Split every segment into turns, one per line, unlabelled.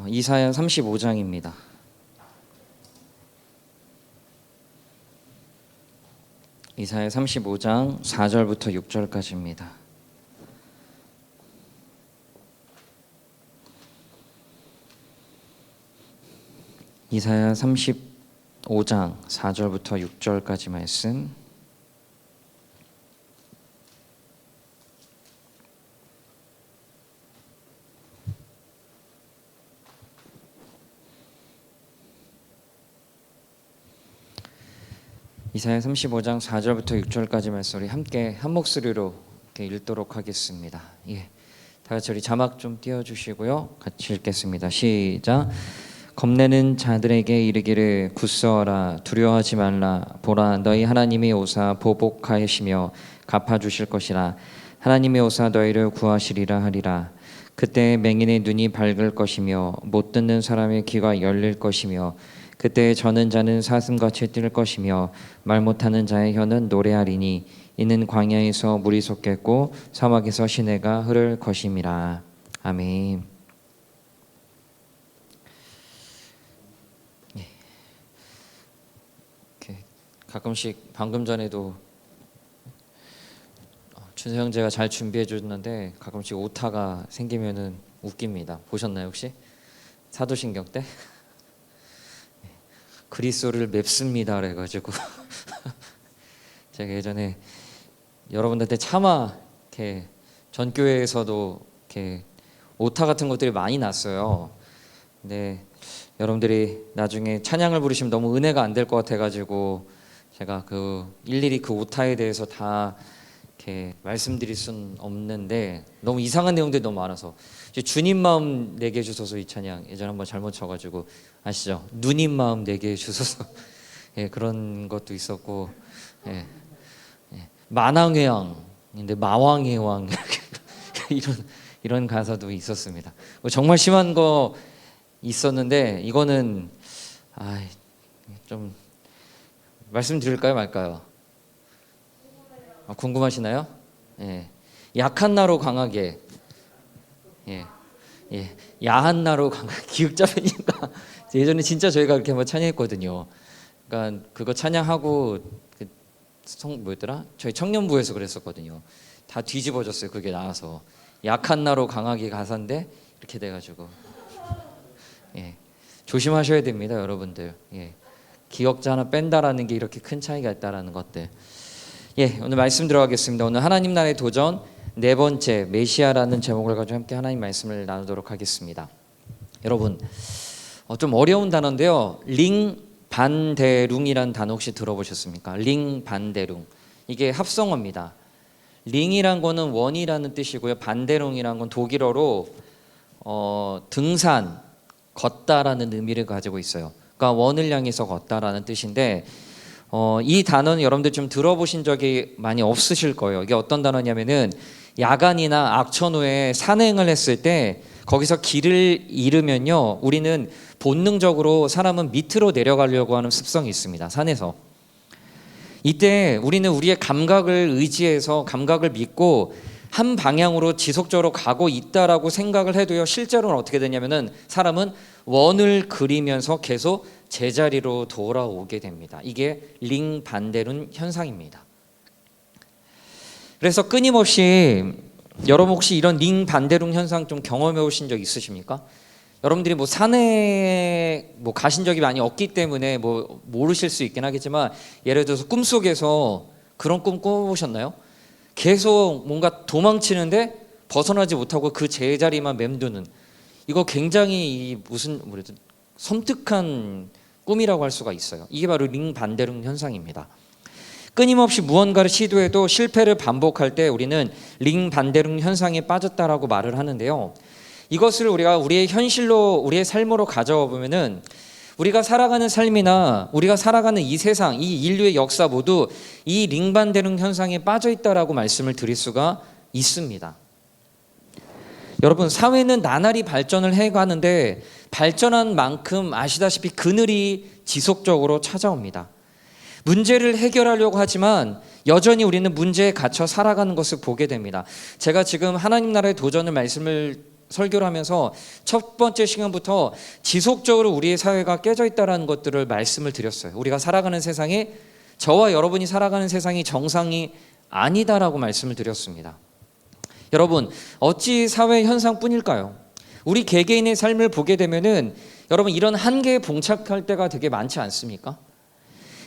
이사야 35장입니다. 이사야 35장 4절부터 6절까지입니다. 이사야 35장 4절부터 6절까지 말씀. 이사야 35장 4절부터 6절까지 말씀 우리 함께 한 목소리로 이렇게 읽도록 하겠습니다. 다 같이 우리 자막 좀 띄워주시고요. 같이 읽겠습니다. 시작. 겁내는 자들에게 이르기를 굳세어라 두려워하지 말라. 보라 너희 하나님이 오사 보복하시며 갚아주실 것이라. 하나님이 오사 너희를 구하시리라 하리라. 그때 맹인의 눈이 밝을 것이며 못 듣는 사람의 귀가 열릴 것이며 그때 저는 자는 사슴같이 뛸 것이며 말 못하는 자의 혀는 노래하리니 이는 광야에서 물이 솟겠고 사막에서 시내가 흐를 것임이라. 아멘. 가끔씩 방금 전에도 준서 형제가 잘 준비해 줬는데 가끔씩 오타가 생기면은 웃깁니다. 보셨나요 혹시? 사도신경 때? 그리스도를 맵습니다 그래가지고 제가 예전에 여러분들한테 차마 이렇게 전교회에서도 이렇게 오타 같은 것들이 많이 났어요. 근데 여러분들이 나중에 찬양을 부르시면 너무 은혜가 안 될 것 같아가지고 제가 일일이 그 오타에 대해서 다 이렇게 말씀드릴 순 없는데 너무 이상한 내용들이 너무 많아서 주님 마음 내게 주소서 이 찬양 예전에 한번 잘못 쳐가지고 아시죠? 누님 마음 내게 주소서 그런 것도 있었고 만왕의 왕인데 마왕의 왕 이런 가사도 있었습니다. 정말 심한 거 있었는데 이거는 좀 말씀드릴까요 말까요? 궁금하시나요? 약한 나로 강하게 야한 나로 강하게 기억자매니까 예전에 진짜 저희가 그렇게 한번 찬양했거든요. 그러니까 그거 찬양하고 뭐였더라? 저희 청년부에서 그랬었거든요. 다 뒤집어졌어요. 그게 나와서 약한 나로 강하게 가사인데 이렇게 돼가지고 조심하셔야 됩니다 여러분들. 기억자 하나 뺀다라는 게 이렇게 큰 차이가 있다라는 것들. 오늘 말씀 들어가겠습니다. 오늘 하나님 나라의 도전 네 번째 메시아라는 제목을 가지고 함께 하나님 말씀을 나누도록 하겠습니다. 여러분 좀 어려운 단어인데요. 링반데룽이라는 단어 혹시 들어보셨습니까? 링반데룽 이게 합성어입니다. 링이란 거는 원이라는 뜻이고요. 반데룽이란 건 독일어로 등산, 걷다라는 의미를 가지고 있어요. 그러니까 원을 향해서 걷다라는 뜻인데 이 단어는 여러분들 좀 들어보신 적이 많이 없으실 거예요. 이게 어떤 단어냐면은 야간이나 악천 후에 산행을 했을 때 거기서 길을 잃으면요 우리는 본능적으로 사람은 밑으로 내려가려고 하는 습성이 있습니다. 산에서 이때 우리는 우리의 감각을 의지해서 감각을 믿고 한 방향으로 지속적으로 가고 있다라고 생각을 해도요 실제로는 어떻게 되냐면은 사람은 원을 그리면서 계속 제자리로 돌아오게 됩니다. 이게 링반데룬 현상입니다. 그래서 끊임없이 여러분 혹시 이런 링반데룬 현상 좀 경험해 보신 적 있으십니까? 여러분들이 사내에 가신 적이 많이 없기 때문에 모르실 수 있긴 하겠지만 예를 들어서 꿈속에서 그런 꿈 꿔보셨나요? 계속 뭔가 도망치는데 벗어나지 못하고 그 제자리만 맴도는 이거 굉장히 섬뜩한 꿈이라고 할 수가 있어요. 이게 바로 링반데룽 현상입니다. 끊임없이 무언가를 시도해도 실패를 반복할 때 우리는 링반데룽 현상에 빠졌다라고 말을 하는데요. 이것을 우리가 우리의 현실로 우리의 삶으로 가져와 보면은 우리가 살아가는 삶이나 우리가 살아가는 이 세상, 이 인류의 역사 모두 이 링반데룽 현상에 빠져 있다라고 말씀을 드릴 수가 있습니다. 여러분 사회는 나날이 발전을 해가는데 발전한 만큼 아시다시피 그늘이 지속적으로 찾아옵니다. 문제를 해결하려고 하지만 여전히 우리는 문제에 갇혀 살아가는 것을 보게 됩니다. 제가 지금 하나님 나라의 도전을 말씀을 설교를 하면서 첫 번째 시간부터 지속적으로 우리의 사회가 깨져 있다는 것들을 말씀을 드렸어요. 우리가 살아가는 세상이, 저와 여러분이 살아가는 세상이 정상이 아니다라고 말씀을 드렸습니다. 여러분, 어찌 사회 현상뿐일까요? 우리 개개인의 삶을 보게 되면은 여러분, 이런 한계에 봉착할 때가 되게 많지 않습니까?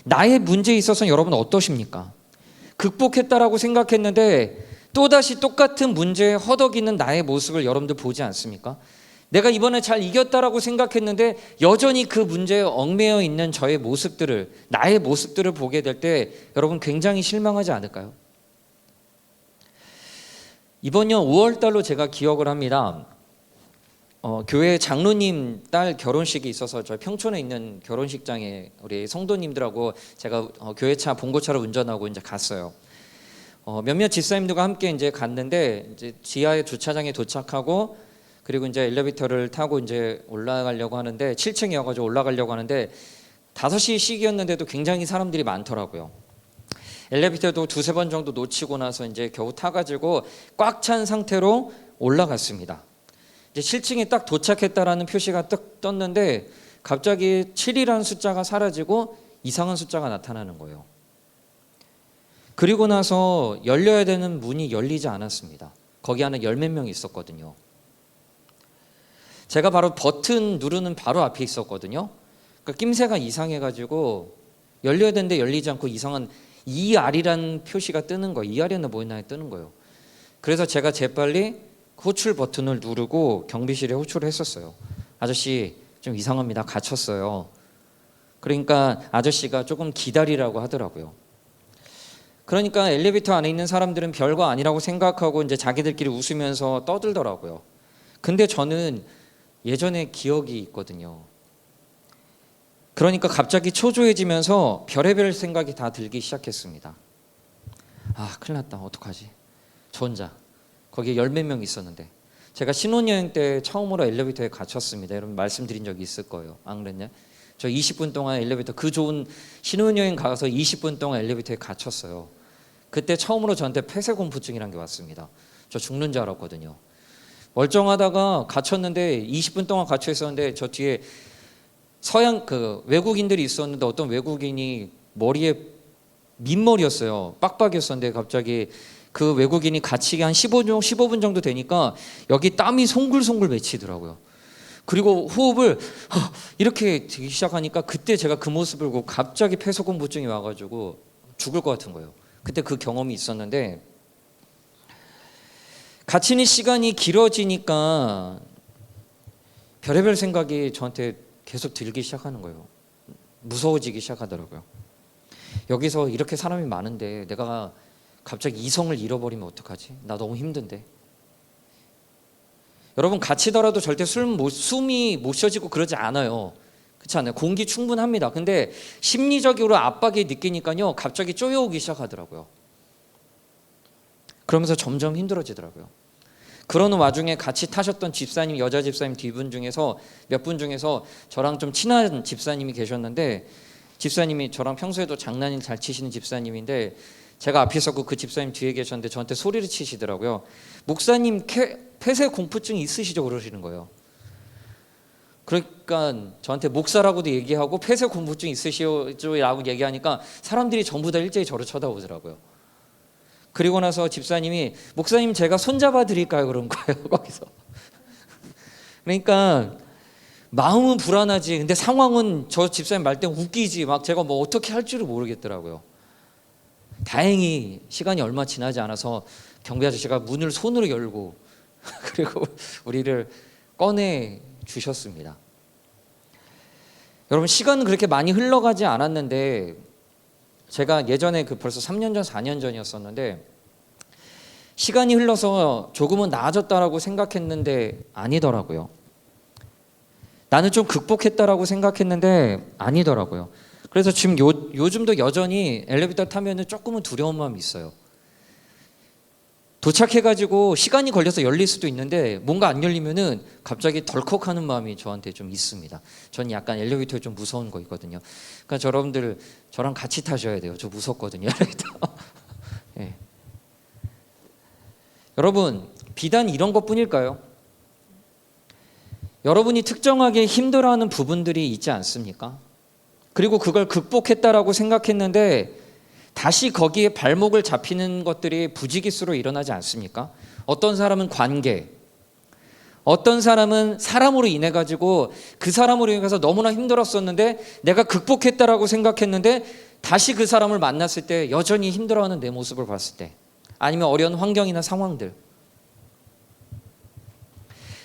나의 문제에 있어서 여러분 어떠십니까? 극복했다라고 생각했는데 또다시 똑같은 문제에 허덕이는 나의 모습을 여러분들 보지 않습니까? 내가 이번에 잘 이겼다라고 생각했는데 여전히 그 문제에 얽매여 있는 저의 모습들을, 나의 모습들을 보게 될 때 여러분 굉장히 실망하지 않을까요? 이번 년 5월 달로 제가 기억을 합니다. 교회 장로님 딸 결혼식이 있어서 저희 평촌에 있는 결혼식장에 우리 성도님들하고 제가 교회차 봉고차를 운전하고 이제 갔어요. 몇몇 집사님들과 함께 이제 갔는데 이제 지하의 주차장에 도착하고 그리고 이제 엘리베이터를 타고 이제 올라가려고 하는데 7층이어가지고 올라가려고 하는데 5시 시기였는데도 굉장히 사람들이 많더라고요. 엘리베이터도 2-3번 정도 놓치고 나서 이제 겨우 타가지고 꽉 찬 상태로 올라갔습니다. 이제 7층에 딱 도착했다라는 표시가 딱 떴는데 갑자기 7이라는 숫자가 사라지고 이상한 숫자가 나타나는 거예요. 그리고 나서 열려야 되는 문이 열리지 않았습니다. 거기 안에 열 몇 명이 있었거든요. 제가 바로 버튼 누르는 바로 앞에 있었거든요. 그러니까 낌새가 이상해가지고 열려야 되는데 열리지 않고 이상한 ER이라는 표시가 뜨는 거예요. ER이나 뭐였나 뜨는 거예요. 그래서 제가 재빨리 호출 버튼을 누르고 경비실에 호출을 했었어요. 아저씨 좀 이상합니다. 갇혔어요. 그러니까 아저씨가 조금 기다리라고 하더라고요. 그러니까 엘리베이터 안에 있는 사람들은 별거 아니라고 생각하고 이제 자기들끼리 웃으면서 떠들더라고요. 근데 저는 예전에 기억이 있거든요. 그러니까 갑자기 초조해지면서 별의별 생각이 다 들기 시작했습니다. 아, 큰일 났다. 어떡하지? 저 혼자. 거기에 열 몇 명 있었는데. 제가 신혼여행 때 처음으로 엘리베이터에 갇혔습니다. 여러분 말씀드린 적이 있을 거예요. 안 그랬냐? 저 20분 동안 엘리베이터, 그 좋은 신혼여행 가서 20분 동안 엘리베이터에 갇혔어요. 그때 처음으로 저한테 폐쇄공포증이라는 게 왔습니다. 저 죽는 줄 알았거든요. 멀쩡하다가 갇혔는데 20분 동안 갇혀 있었는데 저 뒤에 서양 외국인들이 있었는데 어떤 외국인이 머리에 민머리였어요. 빡빡이었었는데 갑자기 그 외국인이 갇히게 한 15분 정도 되니까 여기 땀이 송글송글 맺히더라고요. 그리고 호흡을 이렇게 되기 시작하니까 그때 제가 그 모습을 보고 갑자기 폐쇄공포증이 와가지고 죽을 것 같은 거예요. 그때 그 경험이 있었는데 갇히는 시간이 길어지니까 별의별 생각이 저한테 계속 들기 시작하는 거예요. 무서워지기 시작하더라고요. 여기서 이렇게 사람이 많은데 내가 갑자기 이성을 잃어버리면 어떡하지? 나 너무 힘든데. 여러분 갇히더라도 절대 숨이 못 쉬어지고 그러지 않아요. 그렇지 않아요? 공기 충분합니다. 근데 심리적으로 압박이 느끼니까요 갑자기 쪼여오기 시작하더라고요. 그러면서 점점 힘들어지더라고요. 그러는 와중에 같이 타셨던 집사님, 여자 집사님 몇 분 중에서 저랑 좀 친한 집사님이 계셨는데, 집사님이 저랑 평소에도 장난을 잘 치시는 집사님인데 제가 앞에 있었고 그 집사님 뒤에 계셨는데 저한테 소리를 치시더라고요. 목사님 폐쇄 공포증이 있으시죠? 그러시는 거예요. 그러니까 저한테 목사라고도 얘기하고 폐쇄 공포증 있으시죠? 라고 얘기하니까 사람들이 전부 다 일제히 저를 쳐다보더라고요. 그리고 나서 집사님이 목사님 제가 손잡아 드릴까요? 그런 거예요. 거기서. 그러니까 마음은 불안하지 근데 상황은 저 집사님 말 때 웃기지 막 제가 뭐 어떻게 할 줄을 모르겠더라고요. 다행히 시간이 얼마 지나지 않아서 경비 아저씨가 문을 손으로 열고 그리고 우리를 꺼내 주셨습니다. 여러분 시간은 그렇게 많이 흘러가지 않았는데 제가 예전에 벌써 3년 전 4년 전이었었는데 시간이 흘러서 조금은 나아졌다라고 생각했는데 아니더라고요. 나는 좀 극복했다라고 생각했는데 아니더라고요. 그래서 지금 요즘도 여전히 엘리베이터 타면은 조금은 두려운 마음이 있어요. 도착해가지고 시간이 걸려서 열릴 수도 있는데 뭔가 안 열리면은 갑자기 덜컥하는 마음이 저한테 좀 있습니다. 저는 약간 엘리베이터에 좀 무서운 거 있거든요. 그러니까 여러분들 저랑 같이 타셔야 돼요. 저 무섭거든요. 엘리베이터. 네. 여러분 비단 이런 것뿐일까요? 여러분이 특정하게 힘들어하는 부분들이 있지 않습니까? 그리고 그걸 극복했다라고 생각했는데 다시 거기에 발목을 잡히는 것들이 부지기수로 일어나지 않습니까? 어떤 사람은 관계, 어떤 사람은 사람으로 인해 가지고 그 사람으로 인해서 너무나 힘들었었는데 내가 극복했다라고 생각했는데 다시 그 사람을 만났을 때 여전히 힘들어하는 내 모습을 봤을 때, 아니면 어려운 환경이나 상황들,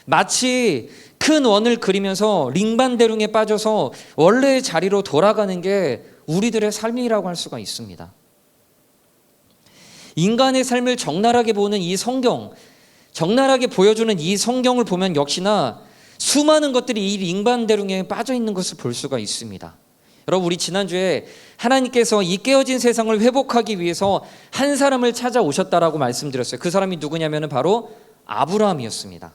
마치 큰 원을 그리면서 링반대룽에 빠져서 원래의 자리로 돌아가는 게 우리들의 삶이라고 할 수가 있습니다. 인간의 삶을 적나라하게 보는 이 성경, 적나라하게 보여주는 이 성경을 보면 역시나 수많은 것들이 이 링반대룽에 빠져 있는 것을 볼 수가 있습니다. 여러분, 우리 지난주에 하나님께서 이 깨어진 세상을 회복하기 위해서 한 사람을 찾아오셨다라고 말씀드렸어요. 그 사람이 누구냐면 바로 아브라함이었습니다.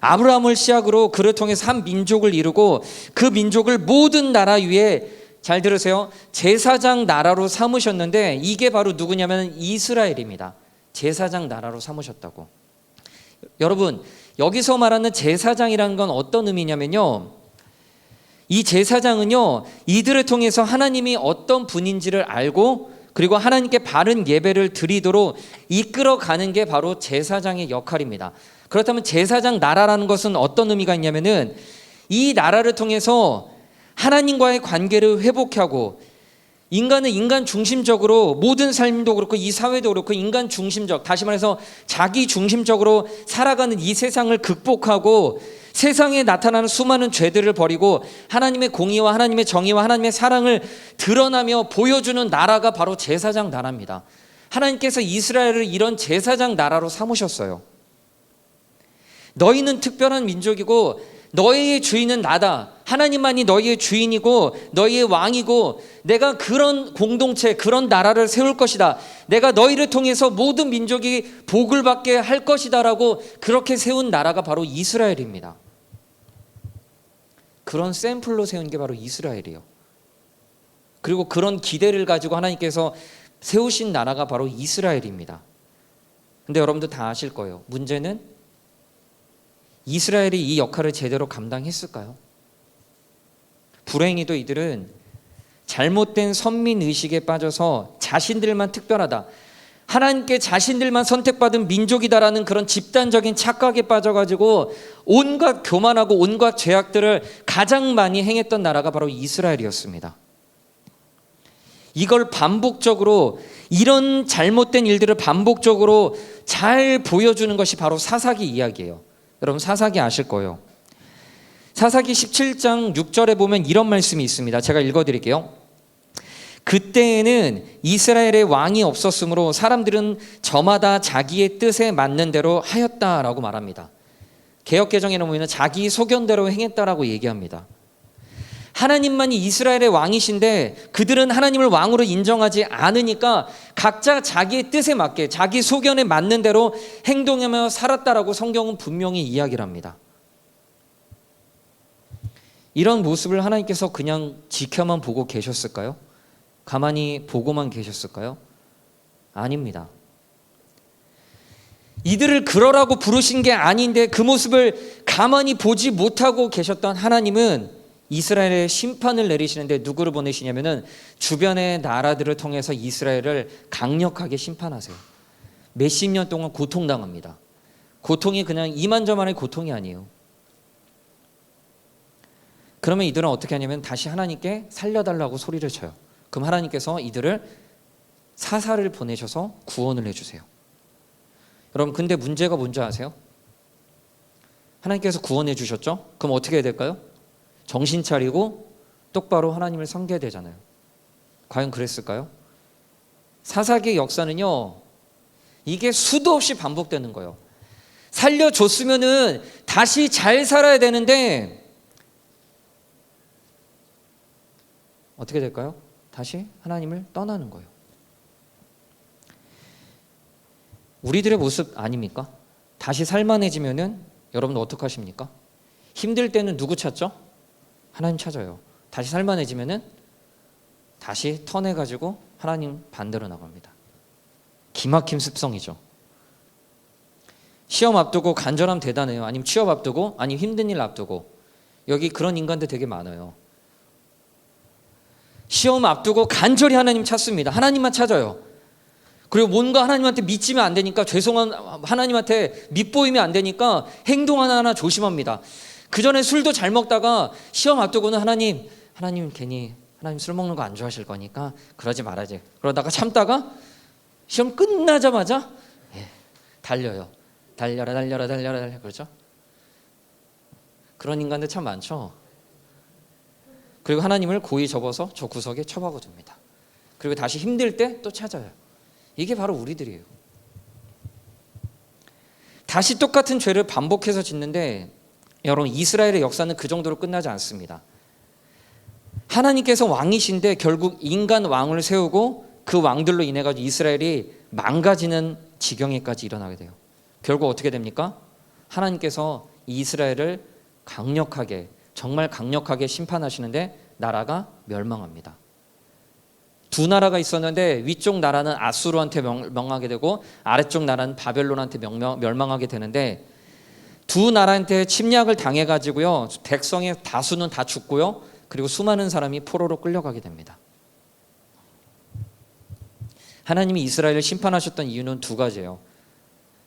아브라함을 시작으로 그를 통해서 한 민족을 이루고 그 민족을 모든 나라 위에, 잘 들으세요, 제사장 나라로 삼으셨는데 이게 바로 누구냐면 이스라엘입니다. 제사장 나라로 삼으셨다고. 여러분, 여기서 말하는 제사장이라는 건 어떤 의미냐면요, 이 제사장은요, 이들을 통해서 하나님이 어떤 분인지를 알고 그리고 하나님께 바른 예배를 드리도록 이끌어가는 게 바로 제사장의 역할입니다. 그렇다면 제사장 나라라는 것은 어떤 의미가 있냐면은 이 나라를 통해서 하나님과의 관계를 회복하고, 인간은 인간 중심적으로 모든 삶도 그렇고 이 사회도 그렇고 인간 중심적, 다시 말해서 자기 중심적으로 살아가는 이 세상을 극복하고 세상에 나타나는 수많은 죄들을 버리고 하나님의 공의와 하나님의 정의와 하나님의 사랑을 드러나며 보여주는 나라가 바로 제사장 나라입니다. 하나님께서 이스라엘을 이런 제사장 나라로 삼으셨어요. 너희는 특별한 민족이고 너희의 주인은 나다. 하나님만이 너희의 주인이고 너희의 왕이고 내가 그런 공동체, 그런 나라를 세울 것이다. 내가 너희를 통해서 모든 민족이 복을 받게 할 것이다 라고 그렇게 세운 나라가 바로 이스라엘입니다. 그런 샘플로 세운 게 바로 이스라엘이에요. 그리고 그런 기대를 가지고 하나님께서 세우신 나라가 바로 이스라엘입니다. 근데 여러분들 다 아실 거예요. 문제는 이스라엘이 이 역할을 제대로 감당했을까요? 불행히도 이들은 잘못된 선민의식에 빠져서 자신들만 특별하다, 하나님께 자신들만 선택받은 민족이다라는 그런 집단적인 착각에 빠져가지고 온갖 교만하고 온갖 죄악들을 가장 많이 행했던 나라가 바로 이스라엘이었습니다. 이걸 반복적으로, 이런 잘못된 일들을 반복적으로 잘 보여주는 것이 바로 사사기 이야기예요. 여러분, 사사기 아실 거예요. 사사기 17장 6절에 보면 이런 말씀이 있습니다. 제가 읽어드릴게요. 그때에는 이스라엘의 왕이 없었으므로 사람들은 저마다 자기의 뜻에 맞는 대로 하였다라고 말합니다. 개역개정에는 보면 자기 소견대로 행했다라고 얘기합니다. 하나님만이 이스라엘의 왕이신데 그들은 하나님을 왕으로 인정하지 않으니까 각자 자기의 뜻에 맞게 자기 소견에 맞는 대로 행동하며 살았다라고 성경은 분명히 이야기를 합니다. 이런 모습을 하나님께서 그냥 지켜만 보고 계셨을까요? 가만히 보고만 계셨을까요? 아닙니다. 이들을 그러라고 부르신 게 아닌데 그 모습을 가만히 보지 못하고 계셨던 하나님은 이스라엘에 심판을 내리시는데 누구를 보내시냐면은 주변의 나라들을 통해서 이스라엘을 강력하게 심판하세요. 몇십 년 동안 고통당합니다. 고통이 그냥 이만저만의 고통이 아니에요. 그러면 이들은 어떻게 하냐면 다시 하나님께 살려달라고 소리를 쳐요. 그럼 하나님께서 이들을 사사를 보내셔서 구원을 해주세요. 여러분, 근데 문제가 뭔지 아세요? 하나님께서 구원해 주셨죠? 그럼 어떻게 해야 될까요? 정신 차리고 똑바로 하나님을 섬겨야 되잖아요. 과연 그랬을까요? 사사기의 역사는요, 이게 수도 없이 반복되는 거예요. 살려줬으면은 다시 잘 살아야 되는데 어떻게 될까요? 다시 하나님을 떠나는 거예요. 우리들의 모습 아닙니까? 다시 살만해지면은 여러분 어떻게 하십니까? 힘들 때는 누구 찾죠? 하나님 찾아요. 다시 살만해지면은 다시 턴해가지고 하나님 반대로 나갑니다. 기막힌 습성이죠. 시험 앞두고 간절함 대단해요. 아니면 취업 앞두고, 아니면 힘든 일 앞두고. 여기 그런 인간들 되게 많아요. 시험 앞두고 간절히 하나님 찾습니다. 하나님만 찾아요. 그리고 뭔가 하나님한테 믿지면 안 되니까, 죄송한 하나님한테 밑보이면 안 되니까 행동 하나하나 조심합니다. 그 전에 술도 잘 먹다가 시험 앞두고는 하나님 괜히 하나님 술 먹는 거 안 좋아하실 거니까 그러지 말아야지. 그러다가 참다가 시험 끝나자마자 달려요. 달려라. 그렇죠? 그런 인간들 참 많죠. 그리고 하나님을 고이 접어서 저 구석에 처박아 둡니다. 그리고 다시 힘들 때 또 찾아요. 이게 바로 우리들이에요. 다시 똑같은 죄를 반복해서 짓는데, 여러분, 이스라엘의 역사는 그 정도로 끝나지 않습니다. 하나님께서 왕이신데 결국 인간 왕을 세우고 그 왕들로 인해 가지고 이스라엘이 망가지는 지경에까지 일어나게 돼요. 결국 어떻게 됩니까? 하나님께서 이스라엘을 강력하게, 정말 강력하게 심판하시는데 나라가 멸망합니다. 두 나라가 있었는데 위쪽 나라는 아수르한테 멸망하게 되고 아래쪽 나라는 바벨론한테 멸망하게 되는데, 두 나라한테 침략을 당해가지고요, 백성의 다수는 다 죽고요, 그리고 수많은 사람이 포로로 끌려가게 됩니다. 하나님이 이스라엘을 심판하셨던 이유는 두 가지예요.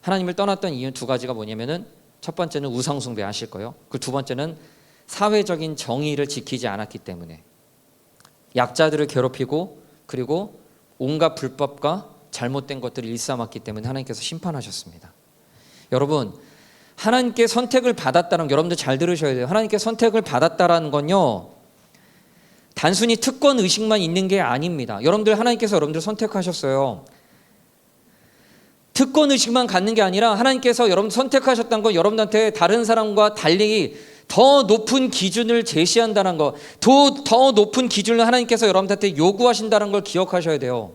하나님을 떠났던 이유는 두 가지가 뭐냐면은, 첫 번째는 우상 숭배하실 거예요. 그 두 번째는 사회적인 정의를 지키지 않았기 때문에, 약자들을 괴롭히고 그리고 온갖 불법과 잘못된 것들을 일삼았기 때문에 하나님께서 심판하셨습니다. 여러분, 하나님께 선택을 받았다는, 여러분들 잘 들으셔야 돼요. 하나님께 선택을 받았다라는 건요, 단순히 특권 의식만 있는 게 아닙니다. 여러분들, 하나님께서 여러분들 선택하셨어요. 특권 의식만 갖는 게 아니라 하나님께서 여러분 선택하셨다는 건 여러분한테 다른 사람과 달리 더 높은 기준을 제시한다는 거, 더 높은 기준을 하나님께서 여러분한테 요구하신다는 걸 기억하셔야 돼요.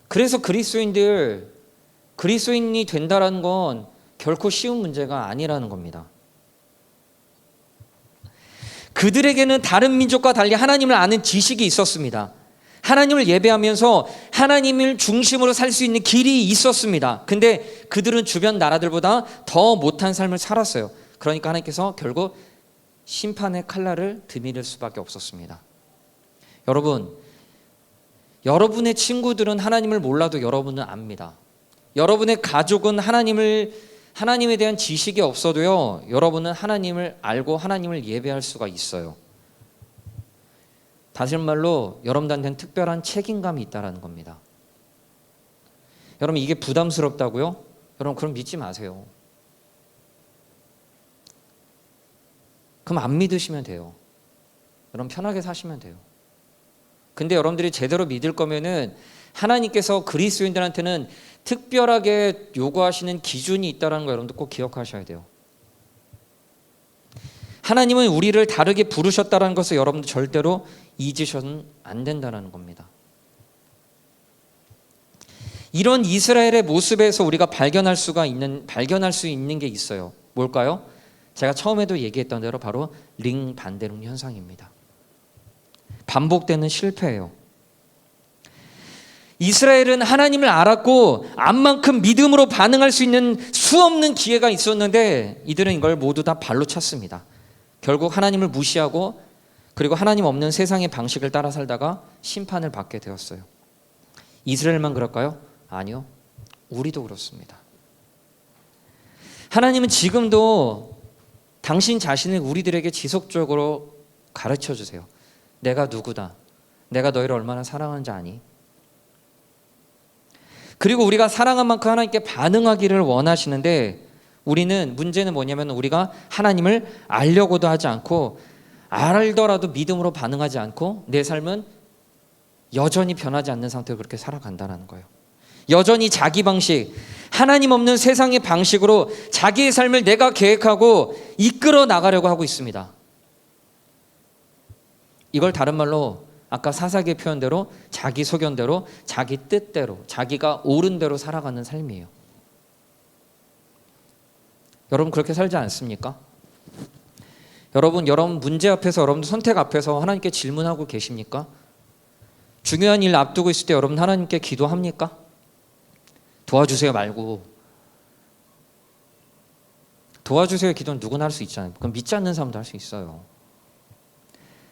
그래서 그리스도인이 된다는 건 결코 쉬운 문제가 아니라는 겁니다. 그들에게는 다른 민족과 달리 하나님을 아는 지식이 있었습니다. 하나님을 예배하면서 하나님을 중심으로 살 수 있는 길이 있었습니다. 근데 그들은 주변 나라들보다 더 못한 삶을 살았어요. 그러니까 하나님께서 결국 심판의 칼날을 드밀 수밖에 없었습니다. 여러분, 여러분의 친구들은 하나님을 몰라도 여러분은 압니다. 여러분의 가족은 하나님에 대한 지식이 없어도요, 여러분은 하나님을 알고 하나님을 예배할 수가 있어요. 다시 말로 여러분들한테는 특별한 책임감이 있다는 겁니다. 여러분, 이게 부담스럽다고요? 여러분, 그럼 믿지 마세요. 그럼 안 믿으시면 돼요. 여러분, 편하게 사시면 돼요. 근데 여러분들이 제대로 믿을 거면은 하나님께서 그리스도인들한테는 특별하게 요구하시는 기준이 있다는 거 여러분들 꼭 기억하셔야 돼요. 하나님은 우리를 다르게 부르셨다는 것을 여러분들 절대로 잊으셔는 안 된다는 겁니다. 이런 이스라엘의 모습에서 우리가 발견할 수 있는 게 있어요. 뭘까요? 제가 처음에도 얘기했던 대로 바로 링 반대론 현상입니다. 반복되는 실패예요. 이스라엘은 하나님을 알았고 암만큼 믿음으로 반응할 수 있는 수없는 기회가 있었는데 이들은 이걸 모두 다 발로 찼습니다. 결국 하나님을 무시하고 그리고 하나님 없는 세상의 방식을 따라 살다가 심판을 받게 되었어요. 이스라엘만 그럴까요? 아니요. 우리도 그렇습니다. 하나님은 지금도 당신 자신을 우리들에게 지속적으로 가르쳐 주세요. 내가 누구다. 내가 너희를 얼마나 사랑하는지 아니? 그리고 우리가 사랑한 만큼 하나님께 반응하기를 원하시는데 문제는 뭐냐면 우리가 하나님을 알려고도 하지 않고 알더라도 믿음으로 반응하지 않고 내 삶은 여전히 변하지 않는 상태로 그렇게 살아간다는 거예요. 여전히 자기 방식, 하나님 없는 세상의 방식으로 자기의 삶을 내가 계획하고 이끌어 나가려고 하고 있습니다. 이걸 다른 말로 아까 사사기의 표현대로 자기 소견대로 자기 뜻대로 자기가 옳은 대로 살아가는 삶이에요. 여러분 그렇게 살지 않습니까? 여러분 문제 앞에서 여러분 선택 앞에서 하나님께 질문하고 계십니까? 중요한 일 앞두고 있을 때 여러분 하나님께 기도합니까? 도와주세요 말고 도와주세요 기도는 누구나 할 수 있잖아요. 그럼 믿지 않는 사람도 할 수 있어요.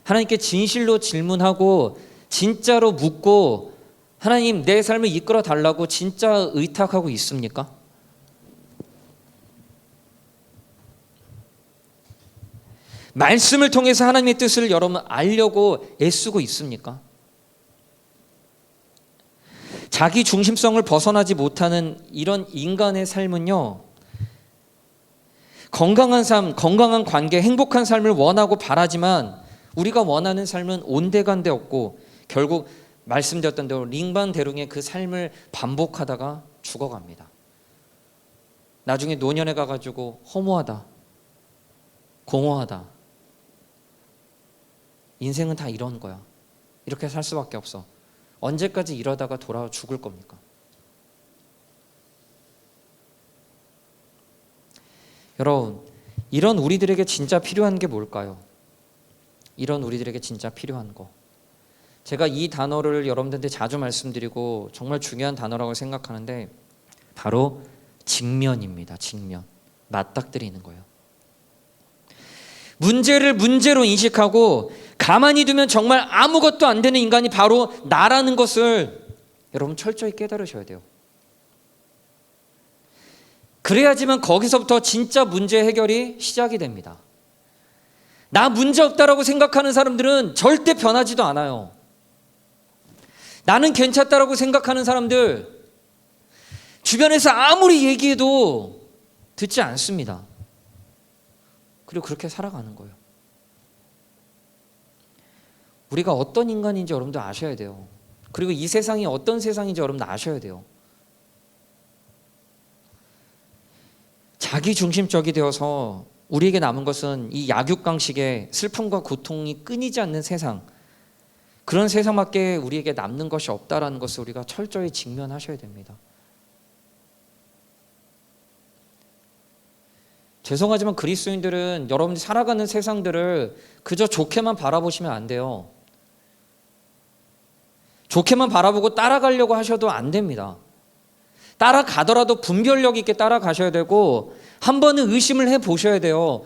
하나님께 진실로 질문하고 진짜로 묻고 하나님 내 삶을 이끌어 달라고 진짜 의탁하고 있습니까? 말씀을 통해서 하나님의 뜻을 여러분 알려고 애쓰고 있습니까? 자기 중심성을 벗어나지 못하는 이런 인간의 삶은요, 건강한 삶, 건강한 관계, 행복한 삶을 원하고 바라지만 우리가 원하는 삶은 온데간데 없고 결국 말씀드렸던 대로 링반대롱의 그 삶을 반복하다가 죽어갑니다. 나중에 노년에 가가지고 허무하다, 공허하다. 인생은 다 이런 거야. 이렇게 살 수밖에 없어. 언제까지 이러다가 돌아와 죽을 겁니까? 여러분, 이런 우리들에게 진짜 필요한 게 뭘까요? 이런 우리들에게 진짜 필요한 거. 제가 이 단어를 여러분들한테 자주 말씀드리고 정말 중요한 단어라고 생각하는데 바로 직면입니다. 직면. 맞닥뜨리는 거예요. 문제를 문제로 인식하고 가만히 두면 정말 아무것도 안 되는 인간이 바로 나라는 것을 여러분 철저히 깨달으셔야 돼요. 그래야지만 거기서부터 진짜 문제 해결이 시작이 됩니다. 나 문제 없다라고 생각하는 사람들은 절대 변하지도 않아요. 나는 괜찮다라고 생각하는 사람들 주변에서 아무리 얘기해도 듣지 않습니다. 그리고 그렇게 살아가는 거예요. 우리가 어떤 인간인지 여러분들 아셔야 돼요. 그리고 이 세상이 어떤 세상인지 여러분들 아셔야 돼요. 자기중심적이 되어서 우리에게 남은 것은 이 약육강식의 슬픔과 고통이 끊이지 않는 세상, 그런 세상밖에 우리에게 남는 것이 없다라는 것을 우리가 철저히 직면하셔야 됩니다. 죄송하지만 그리스도인들은 여러분들이 살아가는 세상들을 그저 좋게만 바라보시면 안 돼요. 좋게만 바라보고 따라가려고 하셔도 안 됩니다. 따라가더라도 분별력 있게 따라가셔야 되고 한 번은 의심을 해보셔야 돼요.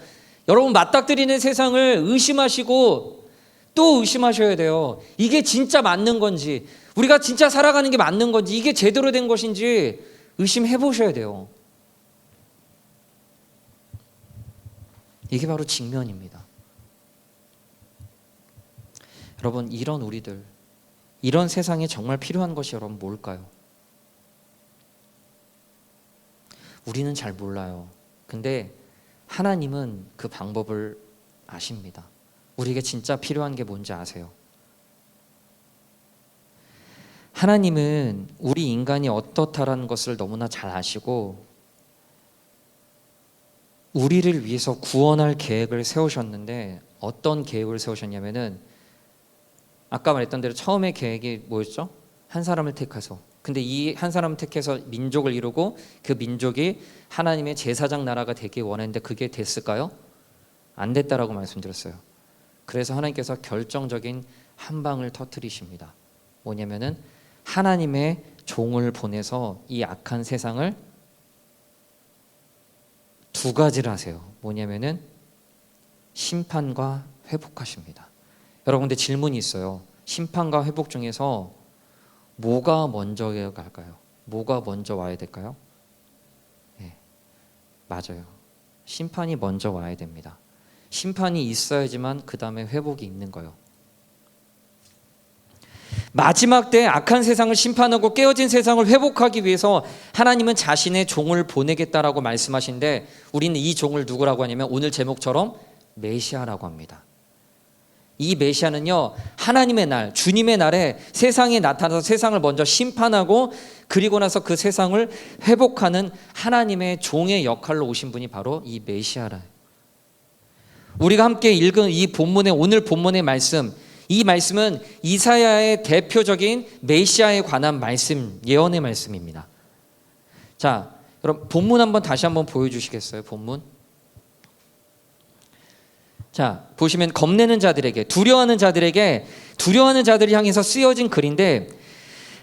여러분 맞닥뜨리는 세상을 의심하시고 또 의심하셔야 돼요. 이게 진짜 맞는 건지, 우리가 진짜 살아가는 게 맞는 건지, 이게 제대로 된 것인지 의심해 보셔야 돼요. 이게 바로 직면입니다. 여러분, 이런 우리들, 이런 세상에 정말 필요한 것이 여러분 뭘까요? 우리는 잘 몰라요. 근데 하나님은 그 방법을 아십니다. 우리에게 진짜 필요한 게 뭔지 아세요? 하나님은 우리 인간이 어떻다라는 것을 너무나 잘 아시고 우리를 위해서 구원할 계획을 세우셨는데 어떤 계획을 세우셨냐면은 아까 말했던 대로 처음에 계획이 뭐였죠? 한 사람을 택해서, 근데 이 한 사람을 택해서 민족을 이루고 그 민족이 하나님의 제사장 나라가 되길 원했는데 그게 됐을까요? 안 됐다라고 말씀드렸어요. 그래서 하나님께서 결정적인 한 방을 터뜨리십니다. 뭐냐면은 하나님의 종을 보내서 이 악한 세상을 두 가지를 하세요. 뭐냐면은 심판과 회복하십니다. 여러분, 근데 질문이 있어요. 심판과 회복 중에서 뭐가 먼저 갈까요? 뭐가 먼저 와야 될까요? 네, 맞아요. 심판이 먼저 와야 됩니다. 심판이 있어야지만 그 다음에 회복이 있는 거예요. 마지막 때 악한 세상을 심판하고 깨어진 세상을 회복하기 위해서 하나님은 자신의 종을 보내겠다라고 말씀하신데 우리는 이 종을 누구라고 하냐면 오늘 제목처럼 메시아라고 합니다. 이 메시아는요, 하나님의 날, 주님의 날에 세상에 나타나서 세상을 먼저 심판하고 그리고 나서 그 세상을 회복하는 하나님의 종의 역할로 오신 분이 바로 이 메시아라. 우리가 함께 읽은 이 본문의 오늘 본문의 말씀, 이 말씀은 이사야의 대표적인 메시아에 관한 말씀, 예언의 말씀입니다. 자, 여러분 본문 한번 다시 한번 보여주시겠어요? 본문. 자, 보시면 겁내는 자들에게, 두려워하는 자들을 향해서 쓰여진 글인데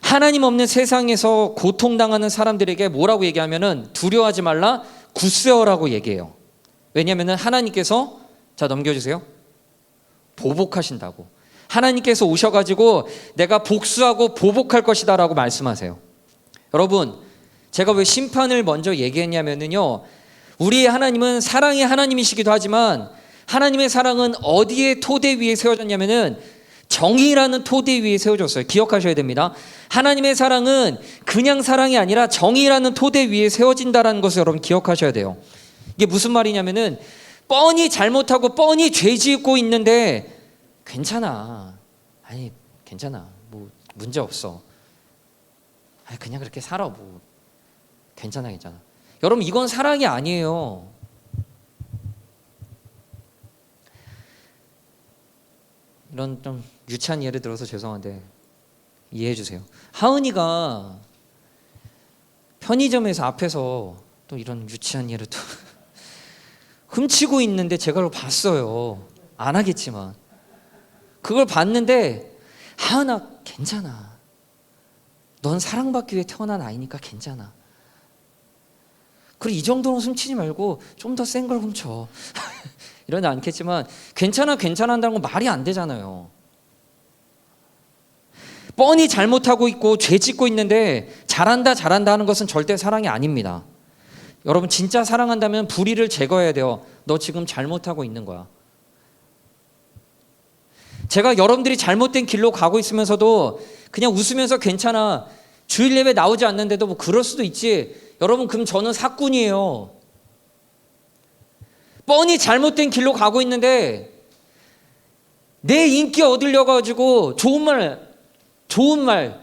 하나님 없는 세상에서 고통당하는 사람들에게 뭐라고 얘기하면은 두려워하지 말라, 굳세어라고 얘기해요. 왜냐하면 하나님께서, 자 넘겨주세요, 보복하신다고. 하나님께서 오셔가지고 내가 복수하고 보복할 것이다 라고 말씀하세요. 여러분, 제가 왜 심판을 먼저 얘기했냐면요, 우리 하나님은 사랑의 하나님이시기도 하지만 하나님의 사랑은 어디에 토대 위에 세워졌냐면은 정의라는 토대 위에 세워졌어요. 기억하셔야 됩니다. 하나님의 사랑은 그냥 사랑이 아니라 정의라는 토대 위에 세워진다는 것을 여러분 기억하셔야 돼요. 이게 무슨 말이냐면은 뻔히 잘못하고 뻔히 죄 짓고 있는데 괜찮아, 아니 괜찮아, 뭐 문제 없어, 아니 그냥 그렇게 살아, 뭐 괜찮아. 여러분, 이건 사랑이 아니에요. 이런 좀 유치한 예를 들어서 죄송한데 이해해 주세요. 하은이가 편의점에서 앞에서 또 이런 유치한 예를 또 훔치고 있는데 제가 그걸 봤어요. 안 하겠지만 그걸 봤는데, 하은아 괜찮아, 넌 사랑받기 위해 태어난 아이니까 괜찮아, 그리고 이 정도는 훔치지 말고 좀 더 센 걸 훔쳐 이러지 않겠지만, 괜찮아 한다는 건 말이 안 되잖아요. 뻔히 잘못하고 있고 죄 짓고 있는데 잘한다 하는 것은 절대 사랑이 아닙니다. 여러분, 진짜 사랑한다면 불의를 제거해야 돼요. 너 지금 잘못하고 있는 거야. 제가 여러분들이 잘못된 길로 가고 있으면서도 그냥 웃으면서 괜찮아, 주일 예배 나오지 않는데도 뭐 그럴 수도 있지, 여러분 그럼 저는 사꾼이에요. 뻔히 잘못된 길로 가고 있는데 내 인기 얻으려고 가지고 좋은 말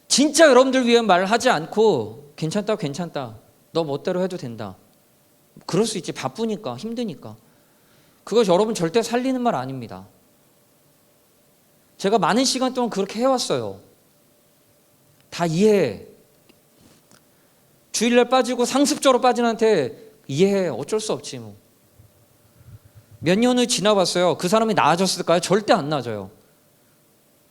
진짜 여러분들 위한 말을 하지 않고 괜찮다, 너 멋대로 해도 된다, 그럴 수 있지, 바쁘니까 힘드니까. 그것이 여러분 절대 살리는 말 아닙니다. 제가 많은 시간 동안 그렇게 해왔어요. 다 이해해. 주일날 빠지고 상습적으로 빠진 한테 이해해, 어쩔 수 없지 뭐. 몇 년을 지나봤어요. 그 사람이 나아졌을까요? 절대 안 나아져요.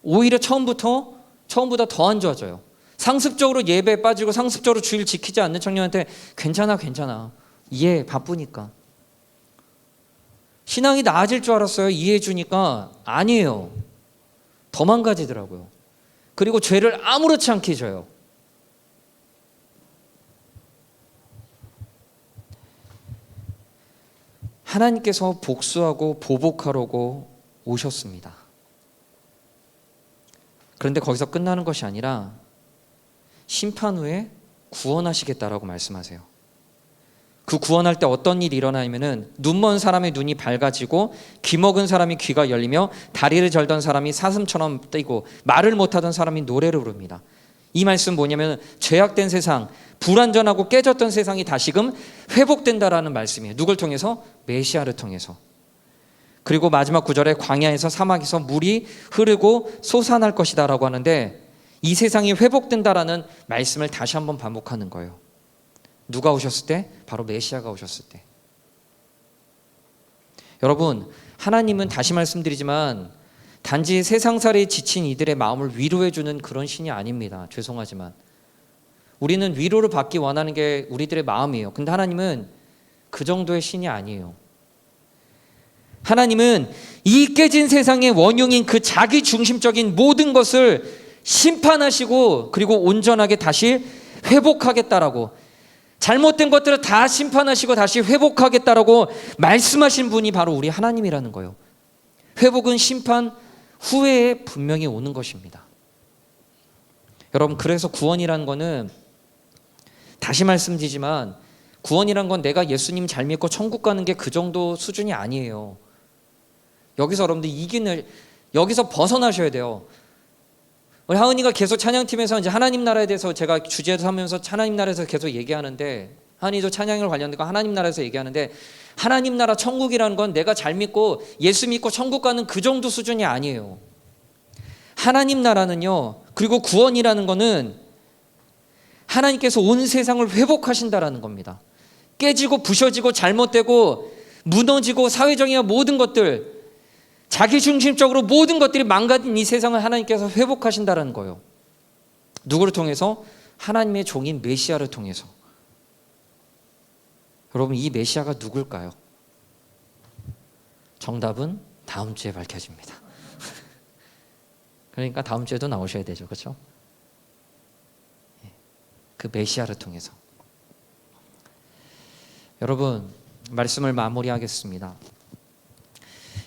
오히려 처음보다 더 안 좋아져요. 상습적으로 예배에 빠지고 상습적으로 주일 지키지 않는 청년한테 괜찮아 이해해, 바쁘니까. 신앙이 나아질 줄 알았어요. 이해해 주니까 아니에요. 더 망가지더라고요. 그리고 죄를 아무렇지 않게 져요. 하나님께서 복수하고 보복하려고 오셨습니다. 그런데 거기서 끝나는 것이 아니라 심판 후에 구원하시겠다라고 말씀하세요. 그 구원할 때 어떤 일이 일어나냐면은, 눈먼 사람의 눈이 밝아지고 귀 먹은 사람이 귀가 열리며 다리를 절던 사람이 사슴처럼 뛰고 말을 못하던 사람이 노래를 부릅니다. 이 말씀 뭐냐면, 죄악된 세상, 불완전하고 깨졌던 세상이 다시금 회복된다라는 말씀이에요. 누굴 통해서? 메시아를 통해서. 그리고 마지막 구절에 광야에서 사막에서 물이 흐르고 솟아날 것이다 라고 하는데, 이 세상이 회복된다라는 말씀을 다시 한번 반복하는 거예요. 누가 오셨을 때? 바로 메시아가 오셨을 때. 여러분, 하나님은 다시 말씀드리지만 단지 세상살이에 지친 이들의 마음을 위로해주는 그런 신이 아닙니다. 죄송하지만 우리는 위로를 받기 원하는 게 우리들의 마음이에요. 근데 하나님은 그 정도의 신이 아니에요. 하나님은 이 깨진 세상의 원흉인 그 자기 중심적인 모든 것을 심판하시고 그리고 온전하게 다시 회복하겠다라고, 잘못된 것들을 다 심판하시고 다시 회복하겠다라고 말씀하신 분이 바로 우리 하나님이라는 거예요. 회복은 심판 후에 분명히 오는 것입니다. 여러분, 그래서 구원이라는 거는, 다시 말씀드리지만 구원이란 건 내가 예수님 잘 믿고 천국 가는 게 그 정도 수준이 아니에요. 여기서 여러분들 여기서 벗어나셔야 돼요. 우리 하은이가 계속 찬양팀에서 이제 하나님 나라에 대해서 제가 주제도 하면서 하나님 나라에서 계속 얘기하는데, 하은이도 찬양을 관련된 거 하나님 나라에서 얘기하는데, 하나님 나라 천국이라는 건 내가 잘 믿고 예수 믿고 천국 가는 그 정도 수준이 아니에요. 하나님 나라는요, 그리고 구원이라는 거는 하나님께서 온 세상을 회복하신다라는 겁니다. 깨지고 부셔지고 잘못되고 무너지고 사회적인 모든 것들, 자기중심적으로 모든 것들이 망가진 이 세상을 하나님께서 회복하신다는 거예요. 누구를 통해서? 하나님의 종인 메시아를 통해서. 여러분, 이 메시아가 누굴까요? 정답은 다음 주에 밝혀집니다. 그러니까 다음 주에도 나오셔야 되죠, 그렇죠? 그 메시아를 통해서. 여러분, 말씀을 마무리하겠습니다.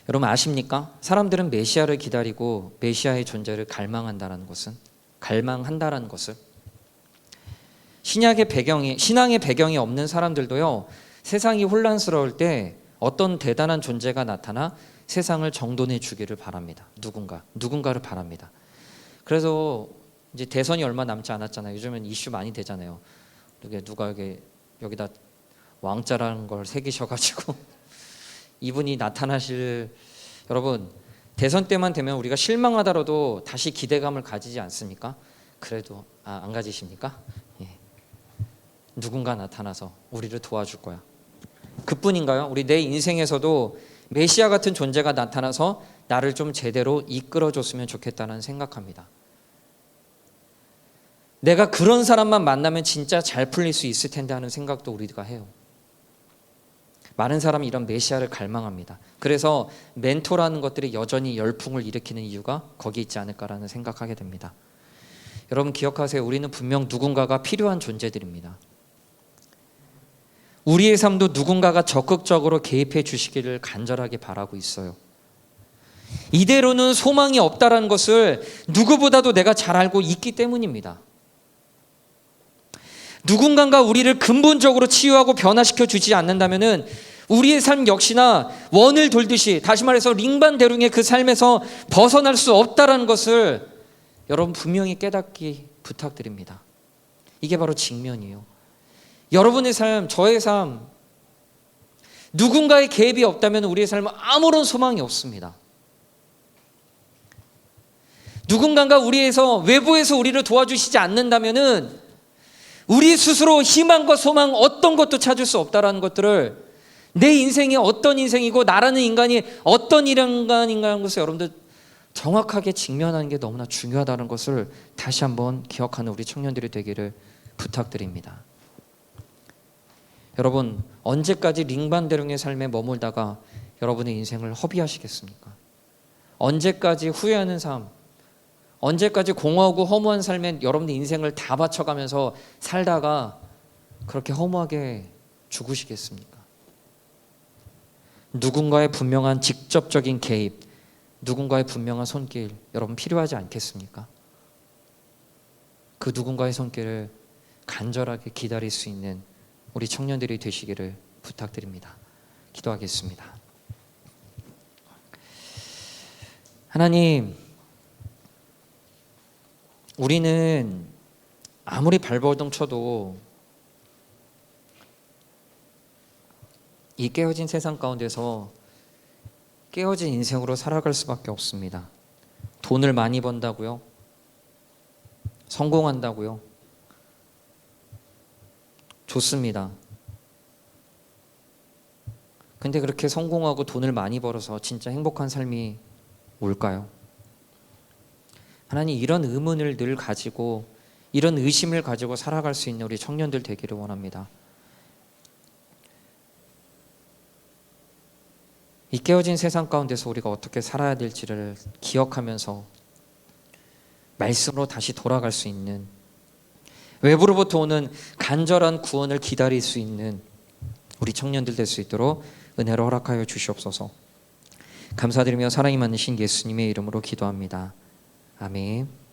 여러분 아십니까? 사람들은 메시아를 기다리고 메시아의 존재를 갈망한다는 것은 신앙의 배경이 없는 사람들도요, 세상이 혼란스러울 때 어떤 대단한 존재가 나타나 세상을 정돈해 주기를 바랍니다. 누군가를 바랍니다. 그래서 이제 대선이 얼마 남지 않았잖아요. 요즘은 이슈 많이 되잖아요. 누가 여기다 왕자라는 걸 새기셔가지고 이분이 나타나실, 여러분 대선 때만 되면 우리가 실망하더라도 다시 기대감을 가지지 않습니까? 그래도 안 가지십니까? 예. 누군가 나타나서 우리를 도와줄 거야. 그뿐인가요? 우리 내 인생에서도 메시아 같은 존재가 나타나서 나를 좀 제대로 이끌어줬으면 좋겠다는 생각합니다. 내가 그런 사람만 만나면 진짜 잘 풀릴 수 있을 텐데 하는 생각도 우리가 해요. 많은 사람이 이런 메시아를 갈망합니다. 그래서 멘토라는 것들이 여전히 열풍을 일으키는 이유가 거기 있지 않을까라는 생각하게 됩니다. 여러분 기억하세요. 우리는 분명 누군가가 필요한 존재들입니다. 우리의 삶도 누군가가 적극적으로 개입해 주시기를 간절하게 바라고 있어요. 이대로는 소망이 없다는 것을 누구보다도 내가 잘 알고 있기 때문입니다. 누군가가 우리를 근본적으로 치유하고 변화시켜 주지 않는다면 우리의 삶 역시나 원을 돌듯이, 다시 말해서 링반대롱의 그 삶에서 벗어날 수 없다는 것을 여러분 분명히 깨닫기 부탁드립니다. 이게 바로 직면이에요. 여러분의 삶, 저의 삶, 누군가의 개입이 없다면 우리의 삶은 아무런 소망이 없습니다. 누군가가 외부에서 우리를 도와주시지 않는다면 우리 스스로 희망과 소망 어떤 것도 찾을 수 없다는 것들을, 내 인생이 어떤 인생이고 나라는 인간이 어떤 인간인가라는 것을 여러분들 정확하게 직면하는 게 너무나 중요하다는 것을 다시 한번 기억하는 우리 청년들이 되기를 부탁드립니다. 여러분 언제까지 링반대롱의 삶에 머물다가 여러분의 인생을 허비하시겠습니까? 언제까지 후회하는 삶, 언제까지 공허하고 허무한 삶에 여러분의 인생을 다 바쳐가면서 살다가 그렇게 허무하게 죽으시겠습니까? 누군가의 분명한 직접적인 개입, 누군가의 분명한 손길 여러분 필요하지 않겠습니까? 그 누군가의 손길을 간절하게 기다릴 수 있는 우리 청년들이 되시기를 부탁드립니다. 기도하겠습니다. 하나님, 우리는 아무리 발버둥 쳐도 이 깨어진 세상 가운데서 깨어진 인생으로 살아갈 수밖에 없습니다. 돈을 많이 번다고요? 성공한다고요? 좋습니다. 근데 그렇게 성공하고 돈을 많이 벌어서 진짜 행복한 삶이 올까요? 하나님, 이런 의문을 늘 가지고, 이런 의심을 가지고 살아갈 수 있는 우리 청년들 되기를 원합니다. 이 깨어진 세상 가운데서 우리가 어떻게 살아야 될지를 기억하면서 말씀으로 다시 돌아갈 수 있는, 외부로부터 오는 간절한 구원을 기다릴 수 있는 우리 청년들 될 수 있도록 은혜로 허락하여 주시옵소서. 감사드리며 사랑이 많으신 예수님의 이름으로 기도합니다. 아멘.